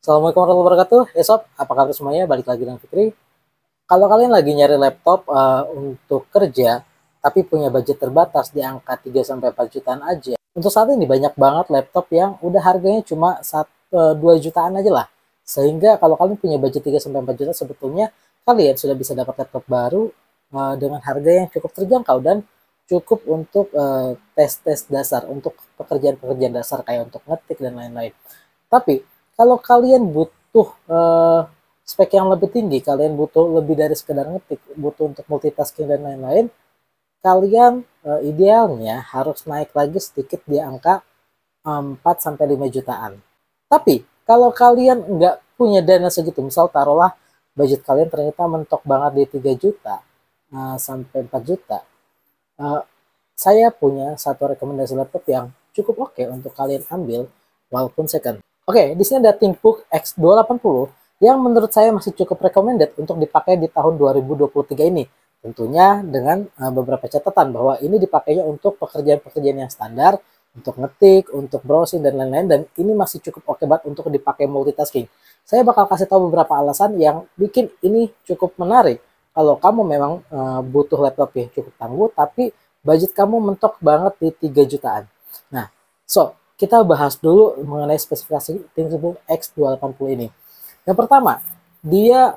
Assalamualaikum warahmatullahi wabarakatuh. Ya sob, apa kabar semuanya? Balik lagi dengan Fikri. Kalau kalian lagi nyari laptop untuk kerja, tapi punya budget terbatas di angka 3 sampai 4 jutaan aja. Untuk saat ini banyak banget laptop yang udah harganya cuma 2 jutaan aja lah. Sehingga kalau kalian punya budget 3 sampai 4 juta, sebetulnya kalian sudah bisa dapat laptop baru dengan harga yang cukup terjangkau dan cukup untuk tes-tes dasar, untuk pekerjaan-pekerjaan dasar kayak untuk ngetik dan lain-lain. Tapi kalau kalian butuh spek yang lebih tinggi, kalian butuh lebih dari sekedar ngetik, butuh untuk multitasking dan lain-lain, kalian idealnya harus naik lagi sedikit di angka 4 sampai 5 jutaan. Tapi kalau kalian nggak punya dana segitu, misal taruhlah budget kalian ternyata mentok banget di 3 juta sampai 4 juta, saya punya satu rekomendasi laptop yang cukup oke untuk kalian ambil walaupun second. Oke, di sini ada ThinkBook X280 yang menurut saya masih cukup recommended untuk dipakai di tahun 2023 ini. Tentunya dengan beberapa catatan bahwa ini dipakainya untuk pekerjaan-pekerjaan yang standar, untuk ngetik, untuk browsing, dan lain-lain. Dan ini masih cukup oke banget untuk dipakai multitasking. Saya bakal kasih tahu beberapa alasan yang bikin ini cukup menarik. Kalau kamu memang butuh laptop yang cukup tangguh, tapi budget kamu mentok banget di 3 jutaan. Nah, kita bahas dulu mengenai spesifikasi ThinkBook X280 ini. Yang pertama, dia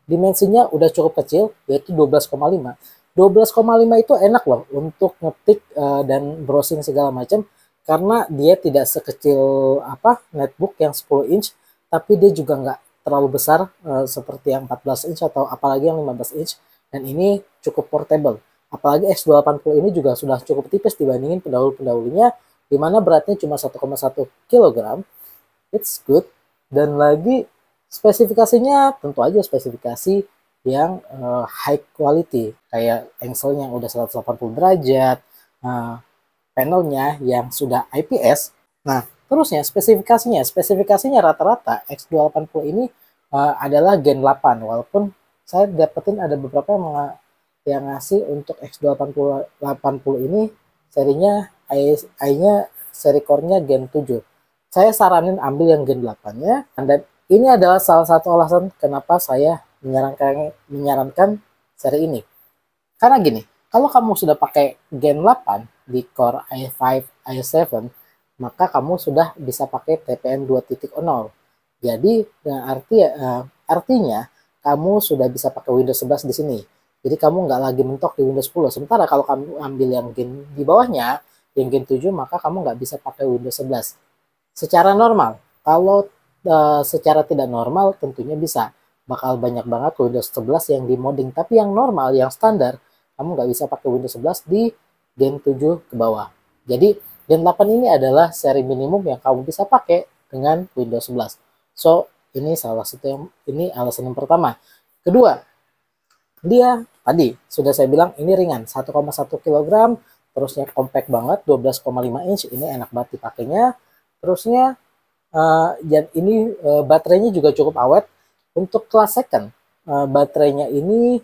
dimensinya udah cukup kecil, yaitu 12,5. 12,5 itu enak loh untuk ngetik dan browsing segala macam, karena dia tidak sekecil netbook yang 10 inch, tapi dia juga nggak terlalu besar seperti yang 14 inch atau apalagi yang 15 inch, dan ini cukup portable. Apalagi X280 ini juga sudah cukup tipis dibandingin pendahulu-pendahulunya, di mana beratnya cuma 1,1 kg. It's good. Dan lagi spesifikasinya tentu aja spesifikasi yang high quality, kayak angle-nya udah 180 derajat, panelnya yang sudah IPS. Nah, terusnya spesifikasinya rata-rata X280 ini adalah Gen 8, walaupun saya dapetin ada beberapa yang ngasih untuk X280 ini serinya i-nya seri core-nya Gen 7. Saya saranin ambil yang Gen 8-nya, dan ini adalah salah satu alasan kenapa saya menyarankan seri ini. Karena gini, kalau kamu sudah pakai Gen 8 di Core i5, i7, maka kamu sudah bisa pakai TPM 2.0. Jadi artinya kamu sudah bisa pakai Windows 11 di sini. Jadi kamu nggak lagi mentok di Windows 10. Sementara kalau kamu ambil yang Gen di bawahnya, yang Gen 7, maka kamu nggak bisa pakai Windows 11. Secara normal, kalau secara tidak normal tentunya bisa. Bakal banyak banget Windows 11 yang di modding. Tapi yang normal, yang standar, kamu nggak bisa pakai Windows 11 di Gen 7 ke bawah. Jadi Gen 8 ini adalah seri minimum yang kamu bisa pakai dengan Windows 11. So, ini alasan yang pertama. Kedua, dia tadi sudah saya bilang ini ringan, 1,1 kg, terusnya compact banget, 12,5 inch, ini enak banget dipakainya. Terusnya dan ini baterainya juga cukup awet. Untuk kelas second, baterainya ini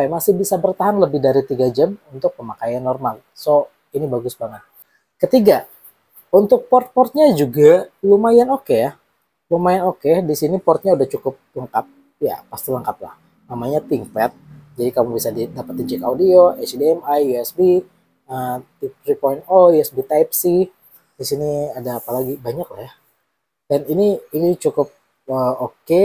masih bisa bertahan lebih dari 3 jam untuk pemakaian normal. So, ini bagus banget. Ketiga, untuk port-portnya juga lumayan oke ya. Lumayan oke. Di sini portnya udah cukup lengkap. Ya, pasti lengkap lah. Namanya ThinkPad. Jadi kamu bisa dapetin jack audio, HDMI, USB, 3.0, USB Type-C. Di sini ada apa lagi? Banyak lah ya. Dan ini cukup oke.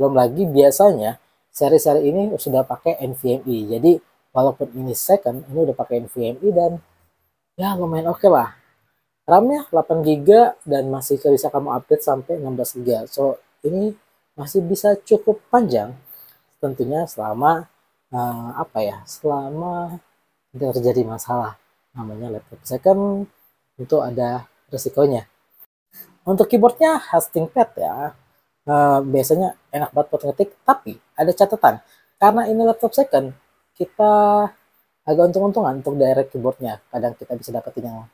Belum lagi biasanya seri-seri ini sudah pakai NVMe. Jadi walaupun ini second, ini udah pakai NVMe dan ya lumayan oke lah. RAM-nya 8 GB dan masih bisa kamu update sampai 16 GB. So, ini masih bisa cukup panjang. Tentunya selama selama tidak terjadi masalah. Namanya laptop second, tentu ada resikonya. Untuk keyboardnya khas ThinkPad ya. Biasanya enak banget buat ngetik, tapi ada catatan. Karena ini laptop second, kita agak untung-untungan untuk direct keyboardnya. Kadang kita bisa dapetin yang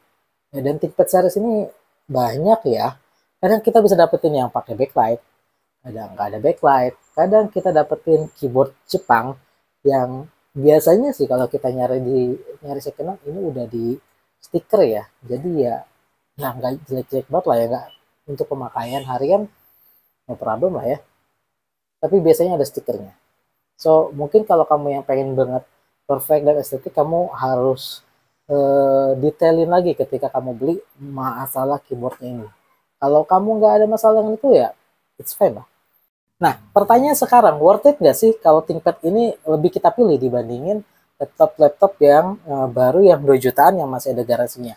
dan ThinkPad series ini banyak ya. Kadang kita bisa dapetin yang pakai backlight, kadang nggak ada backlight. Kadang kita dapetin keyboard Jepang yang biasanya sih kalau kita nyari second ini udah di stiker ya. Jadi ya nggak jelek-jelek banget lah ya, nggak untuk pemakaian harian no problem lah ya. Tapi biasanya ada stikernya. So mungkin kalau kamu yang pengen banget perfect dan estetik, kamu harus detailin lagi ketika kamu beli masalah keyboardnya ini. Kalau kamu nggak ada masalah dengan itu ya it's fine lah. Nah, pertanyaan sekarang, worth it nggak sih kalau ThinkPad ini lebih kita pilih dibandingin laptop-laptop yang baru yang 2 jutaan yang masih ada garansinya?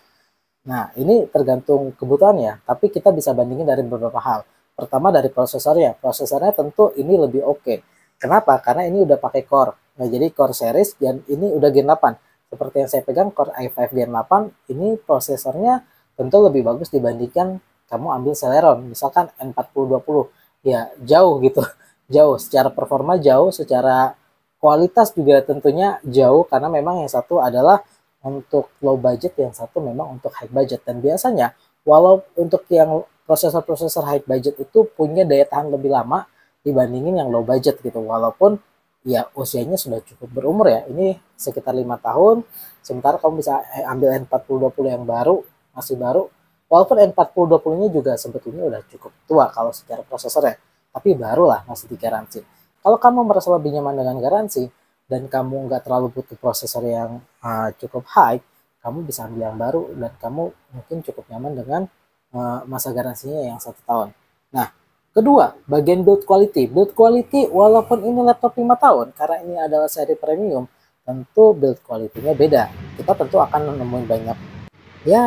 Nah, ini tergantung kebutuhannya, tapi kita bisa bandingin dari beberapa hal. Pertama dari prosesornya. Prosesornya tentu ini lebih oke. Kenapa? Karena ini udah pakai Core. Nah, jadi Core series dan ini udah Gen 8. Seperti yang saya pegang Core i5 Gen 8, ini prosesornya tentu lebih bagus dibandingkan kamu ambil Celeron, misalkan N4020. Ya, jauh gitu. Jauh secara performa, jauh secara kualitas juga tentunya jauh, karena memang yang satu adalah untuk low budget, yang satu memang untuk high budget. Dan biasanya walau untuk yang prosesor-prosesor high budget itu punya daya tahan lebih lama dibandingin yang low budget gitu, walaupun ya usianya sudah cukup berumur ya, ini sekitar 5 tahun, sementara kamu bisa ambil N4020 yang baru, masih baru, walaupun N4020 nya juga sebetulnya udah cukup tua kalau secara prosesornya, tapi barulah masih digaransi. Kalau kamu merasa lebih nyaman dengan garansi dan kamu nggak terlalu butuh prosesor yang cukup high, kamu bisa ambil yang baru dan kamu mungkin cukup nyaman dengan masa garansinya yang 1 tahun. Nah, kedua, bagian build quality. Build quality, walaupun ini laptop 5 tahun, karena ini adalah seri premium, tentu build quality-nya beda. Kita tentu akan menemukan banyak, ya,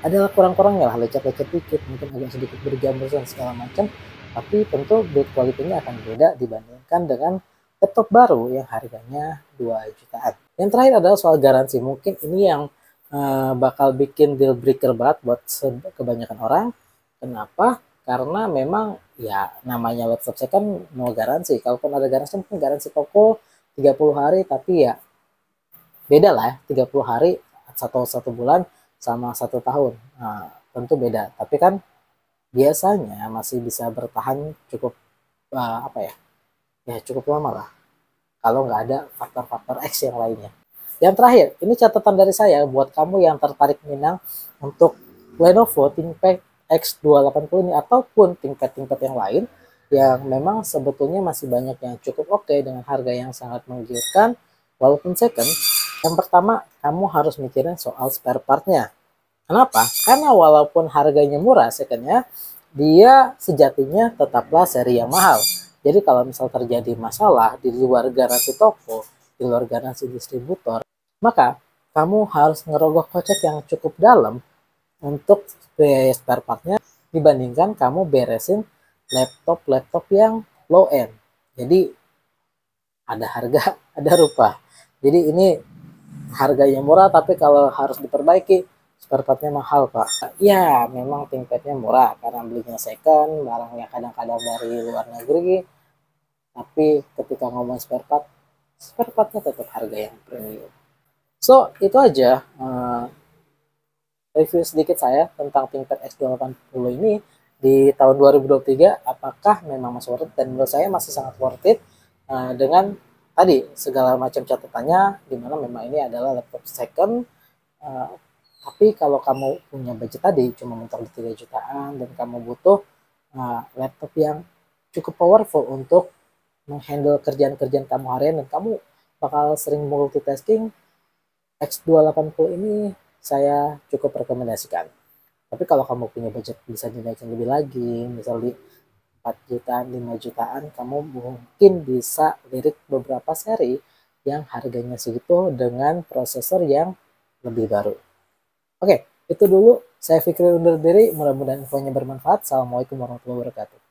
adalah kurang-kurangnya lah, lecet-lecet dikit, mungkin agak sedikit berjamur dan segala macam, tapi tentu build quality-nya akan beda dibandingkan dengan laptop baru yang harganya 2 jutaan. Yang terakhir adalah soal garansi. Mungkin ini yang bakal bikin deal breaker banget buat kebanyakan orang. Kenapa? Karena memang ya namanya laptop saya kan no garansi. Kalaupun ada garansi, mungkin garansi toko 30 hari, tapi ya beda lah ya, 30 hari satu bulan sama 1 tahun. Nah, tentu beda. Tapi kan biasanya masih bisa bertahan cukup apa ya? Ya cukup lama lah kalau nggak ada faktor-faktor X yang lainnya. Yang terakhir, ini catatan dari saya buat kamu yang tertarik minang untuk Lenovo ThinkPad X280 ini ataupun ThinkPad yang lain yang memang sebetulnya masih banyak yang cukup oke dengan harga yang sangat menggiurkan walaupun second. Yang pertama, kamu harus mikirin soal spare partnya. Kenapa? Karena walaupun harganya murah secondnya, dia sejatinya tetaplah seri yang mahal. Jadi kalau misal terjadi masalah di luar garansi toko, di luar garansi distributor, maka kamu harus ngerogoh kocek yang cukup dalam untuk biaya spare partnya dibandingkan kamu beresin laptop yang low end. Jadi ada harga, ada rupa. Jadi ini harganya murah, tapi kalau harus diperbaiki spare partnya mahal pak. Ya memang ThinkPadnya murah karena belinya second, barangnya kadang-kadang dari luar negeri, tapi ketika ngomong spare partnya tetap harga yang premium. So itu aja review sedikit saya tentang ThinkPad X280 ini di tahun 2023. Apakah memang masih worth it? Dan menurut saya masih sangat worth it dengan tadi segala macam catatannya, dimana memang ini adalah laptop second. Tapi kalau kamu punya budget tadi cuma mentok di 3 jutaan dan kamu butuh laptop yang cukup powerful untuk menghandle kerjaan-kerjaan kamu harian dan kamu bakal sering multitasking, X280 ini saya cukup rekomendasikan. Tapi kalau kamu punya budget bisa dinaikin lebih lagi, misalnya di 4 jutaan, 5 jutaan, kamu mungkin bisa lirik beberapa seri yang harganya segitu dengan prosesor yang lebih baru. Oke, itu dulu. Saya Fikri undur diri. Mudah-mudahan infonya bermanfaat. Assalamualaikum warahmatullahi wabarakatuh.